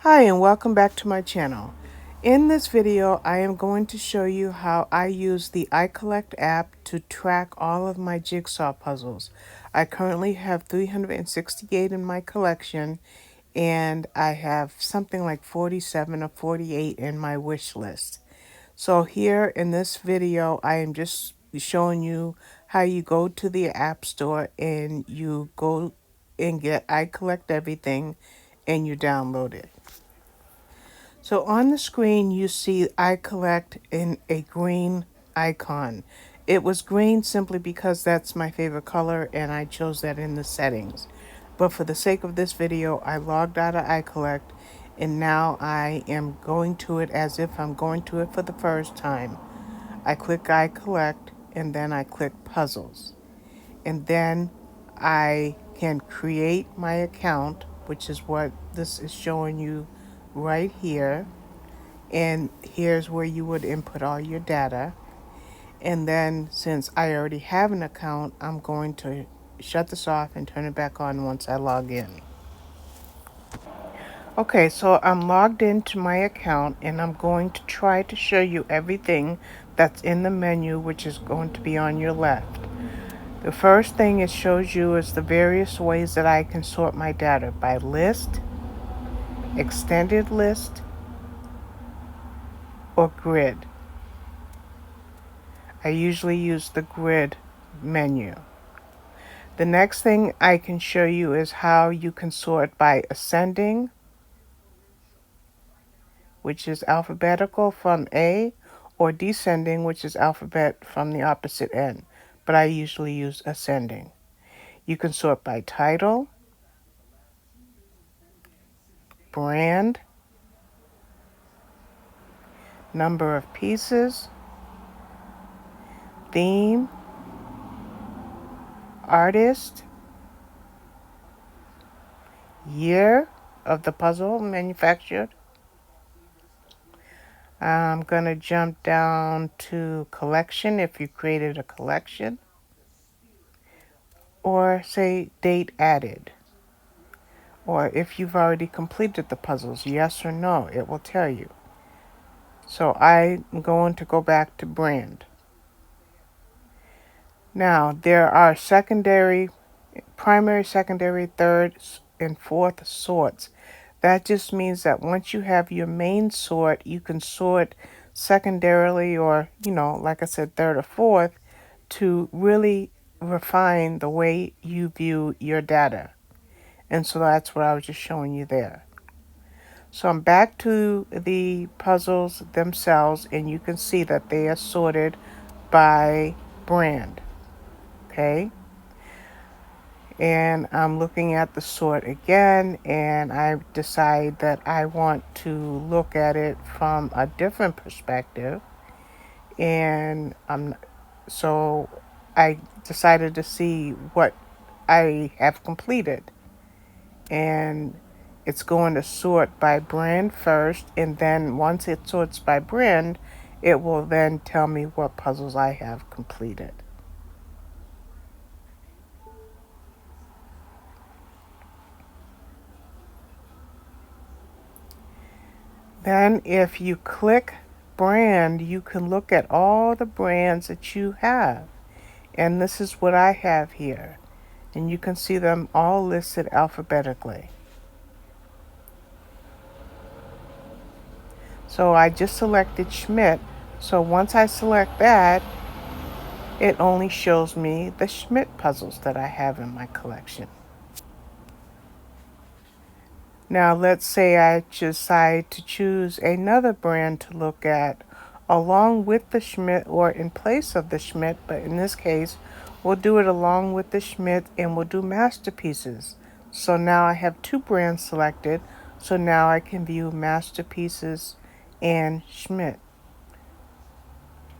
Hi and welcome back to my channel. In this video I am going to show you how I use the iCollect app to track all of my jigsaw puzzles. I currently have 368 in my collection and I have something like 47 or 48 in my wish list. So here in this video I am just showing you how you go to the app store and you go and get iCollect everything and you download it. So on the screen, you see iCollect in a green icon. It was green simply because that's my favorite color and I chose that in the settings. But for the sake of this video, I logged out of iCollect and now I am going to it as if I'm going to it for the first time. I click iCollect and then I click puzzles. And then I can create my account, which is what this is showing you right here. And here's where you would input all your data. And then since I already have an account, I'm going to shut this off and turn it back on once I log in. Okay, so I'm logged into my account and I'm going to try to show you everything that's in the menu, which is going to be on your left. The first thing it shows you is the various ways that I can sort my data by list, extended list, or grid. I usually use the grid menu. The next thing I can show you is how you can sort by ascending, which is alphabetical from A, or descending, which is alphabet from the opposite end, but I usually use ascending. You can sort by title, brand, number of pieces, theme, artist, year of the puzzle manufactured. I'm going to jump down to collection if you created a collection, or say date added, or if you've already completed the puzzles, yes or no, it will tell you. So I'm going to go back to brand. Now there are primary, secondary, third, and fourth sorts. That just means that once you have your main sort, you can sort secondarily, or, like I said, third or fourth, to really refine the way you view your data. And so that's what I was just showing you there. So I'm back to the puzzles themselves, and you can see that they are sorted by brand. Okay? And I'm looking at the sort again, and I decide that I want to look at it from a different perspective. And so I decided to see what I have completed. And it's going to sort by brand first, and then once it sorts by brand, it will then tell me what puzzles I have completed. Then if you click brand, you can look at all the brands that you have. And this is what I have here. And you can see them all listed alphabetically. So I just selected Schmidt. So once I select that, it only shows me the Schmidt puzzles that I have in my collection. Now let's say I decide to choose another brand to look at along with the Schmidt or in place of the Schmidt, but in this case we'll do it along with the Schmidt and we'll do masterpieces. So now I have two brands selected, so now I can view masterpieces and Schmidt.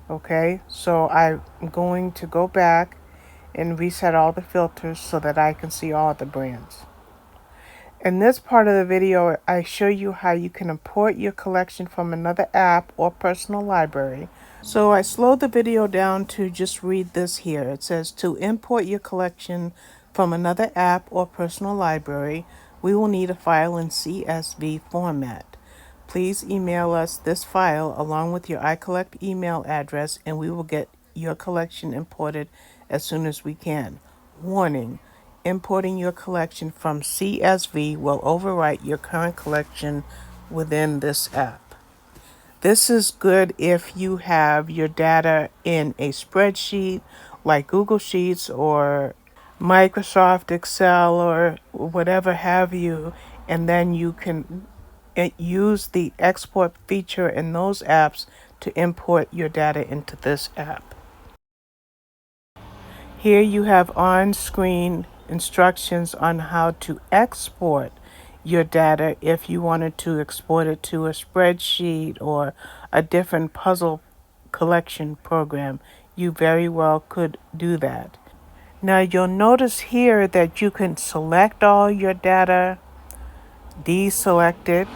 Okay, so I'm going to go back and reset all the filters so that I can see all the brands. In this part of the video, I show you how you can import your collection from another app or personal library. So I slowed the video down to just read this here. It says to import your collection from another app or personal library, we will need a file in CSV format. Please email us this file along with your iCollect email address and we will get your collection imported as soon as we can. Warning: importing your collection from CSV will overwrite your current collection within this app. This is good if you have your data in a spreadsheet like Google Sheets or Microsoft Excel or whatever have you, and then you can use the export feature in those apps to import your data into this app. Here you have on-screen instructions on how to export your data if you wanted to export it to a spreadsheet or a different puzzle collection program. You very well could do that. Now you'll notice here that you can select all your data, deselect it.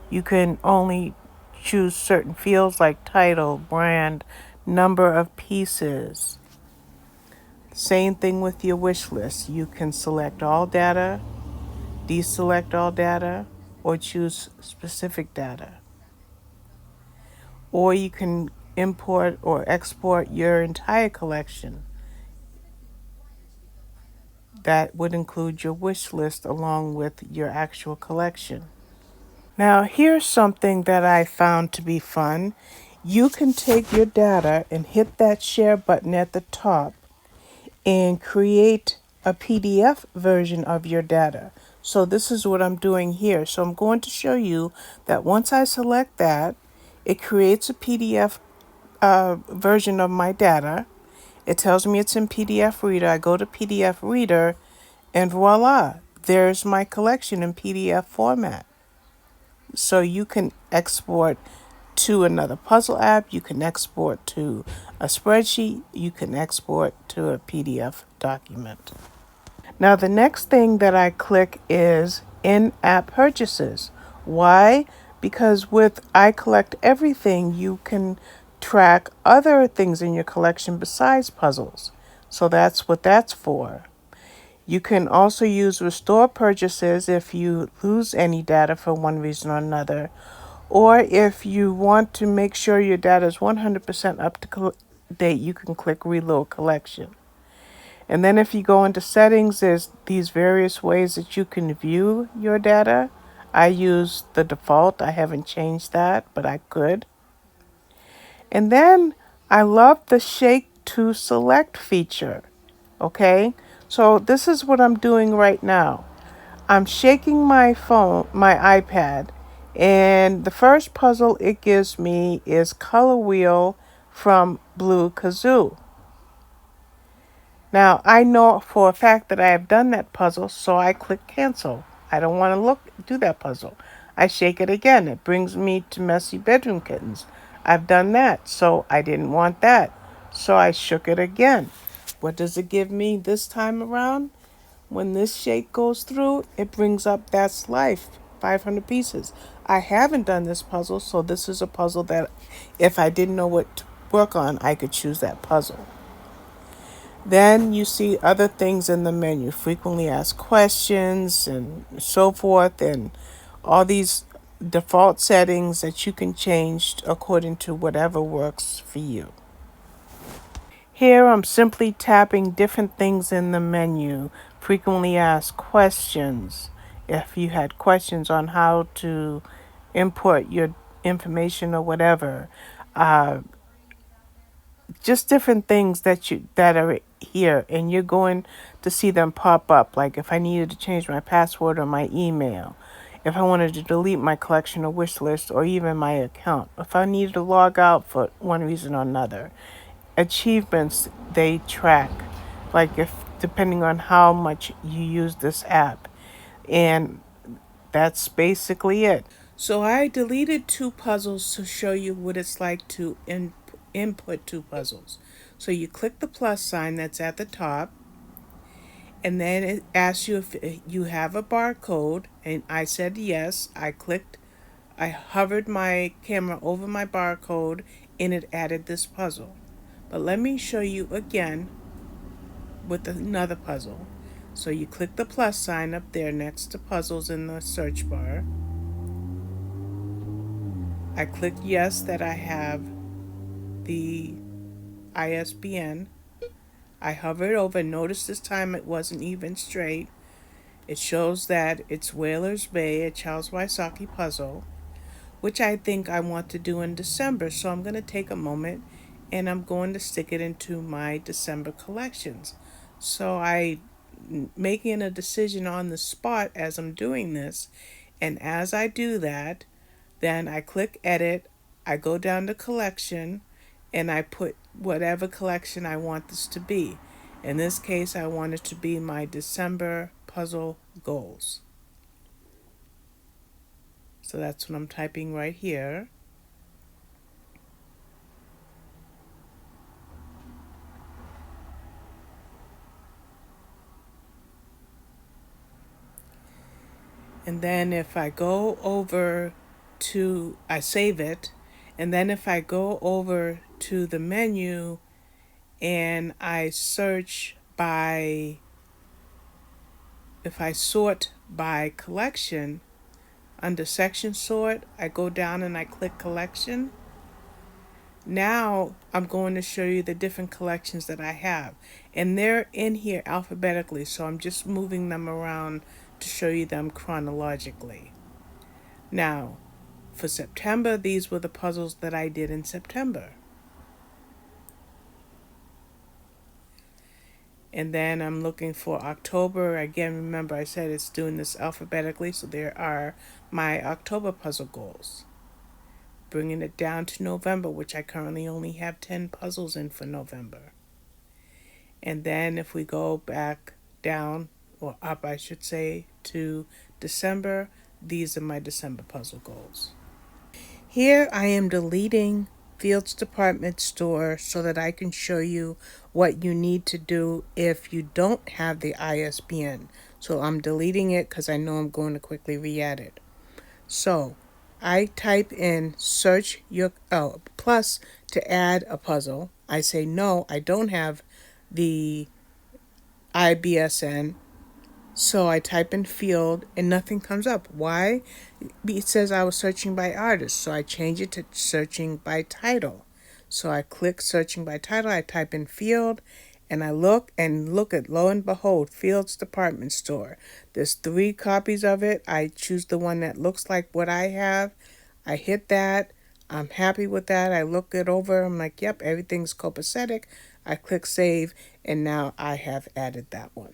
You can only choose certain fields like title, brand, number of pieces. Same thing with your wish list. You can select all data, deselect all data, or choose specific data. Or you can import or export your entire collection. That would include your wish list along with your actual collection. Now, here's something that I found to be fun. You can take your data and hit that share button at the top and create a PDF version of your data. So this is what I'm doing here. So I'm going to show you that once I select that, it creates a PDF version of my data. It tells me it's in PDF Reader. I go to PDF Reader and voila, there's my collection in PDF format. So you can export to another puzzle app, you can export to a spreadsheet, you can export to a PDF document. Now the next thing that I click is in-app purchases. Why? Because with iCollect Everything, you can track other things in your collection besides puzzles. So that's what that's for. You can also use restore purchases if you lose any data for one reason or another, or if you want to make sure your data is 100% up to date, you can click reload collection. And then if you go into settings, there's these various ways that you can view your data. I use the default. I haven't changed that, but I could. And then I love the shake to select feature. Okay, so this is what I'm doing right now. I'm shaking my iPad, and the first puzzle it gives me is Color Wheel from Blue Kazoo. Now, I know for a fact that I have done that puzzle, so I click cancel. I don't want to do that puzzle. I shake it again. It brings me to Messy Bedroom Kittens. I've done that, so I didn't want that. So I shook it again. What does it give me this time around? When this shake goes through, it brings up That's Life, 500 pieces. I haven't done this puzzle, so this is a puzzle that if I didn't know what to work on, I could choose that puzzle. Then you see other things in the menu, frequently asked questions and so forth, and all these default settings that you can change according to whatever works for you. Here I'm simply tapping different things in the menu, frequently asked questions. If you had questions on how to import your information or whatever, just different things that are here, and you're going to see them pop up. Like if I needed to change my password or my email, if I wanted to delete my collection or wish list, or even my account, if I needed to log out for one reason or another. Achievements they track, like if depending on how much you use this app, and that's basically it. So I deleted two puzzles to show you what it's like to input two puzzles. So you click the plus sign that's at the top, and then it asks you if you have a barcode, and I said yes. I hovered my camera over my barcode, and it added this puzzle. But let me show you again with another puzzle. So you click the plus sign up there next to puzzles in the search bar. I click yes that I have the ISBN. I hovered over. Notice this time it wasn't even straight. It shows that it's Whalers Bay, a Charles Wysocki puzzle, which I think I want to do in December. So I'm going to take a moment and I'm going to stick it into my December collections. So I making a decision on the spot as I'm doing this. And as I do that, then I click edit, I go down to collection, and I put whatever collection I want this to be. In this case, I want it to be my December puzzle goals. So that's what I'm typing right here. And then if I go over to, I save it. And then if I go over to the menu and I search by, if I sort by collection, under section sort, I go down and I click collection. Now I'm going to show you the different collections that I have. And they're in here alphabetically, so I'm just moving them around to show you them chronologically. Now, for September, these were the puzzles that I did in September. And then I'm looking for October. Again, remember I said it's doing this alphabetically, so there are my October puzzle goals. Bringing it down to November, which I currently only have 10 puzzles in for November. And then if we go back down, or up I should say, to December, these are my December puzzle goals. Here I am deleting Fields Department Store so that I can show you what you need to do if you don't have the ISBN. So I'm deleting it because I know I'm going to quickly re-add it. So I type in search your plus to add a puzzle. I say no, I don't have the IBSN. So I type in field and nothing comes up. Why? It says I was searching by artist. So I change it to searching by title. So I click searching by title. I type in field and I look at, lo and behold, Fields Department Store. There's 3 copies of it. I choose the one that looks like what I have. I hit that. I'm happy with that. I look it over. I'm like, yep, everything's copacetic. I click save and now I have added that one.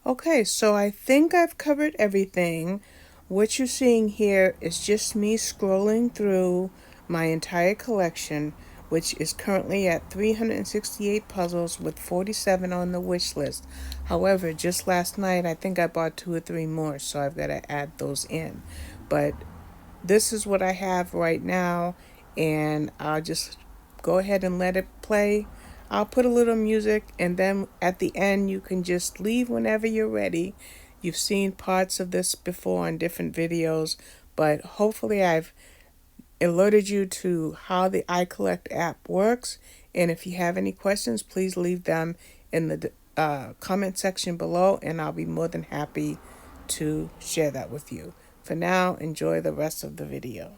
Okay, so I think I've covered everything. What you're seeing here is just me scrolling through my entire collection, which is currently at 368 puzzles with 47 on the wish list. However, just last night, I think I bought 2 or 3 more, so I've got to add those in. But this is what I have right now, and I'll just go ahead and let it play. I'll put a little music, and then at the end you can just leave whenever you're ready. You've seen parts of this before on different videos, but hopefully I've alerted you to how the iCollect app works. And if you have any questions, please leave them in the comment section below, and I'll be more than happy to share that with you. For now, enjoy the rest of the video.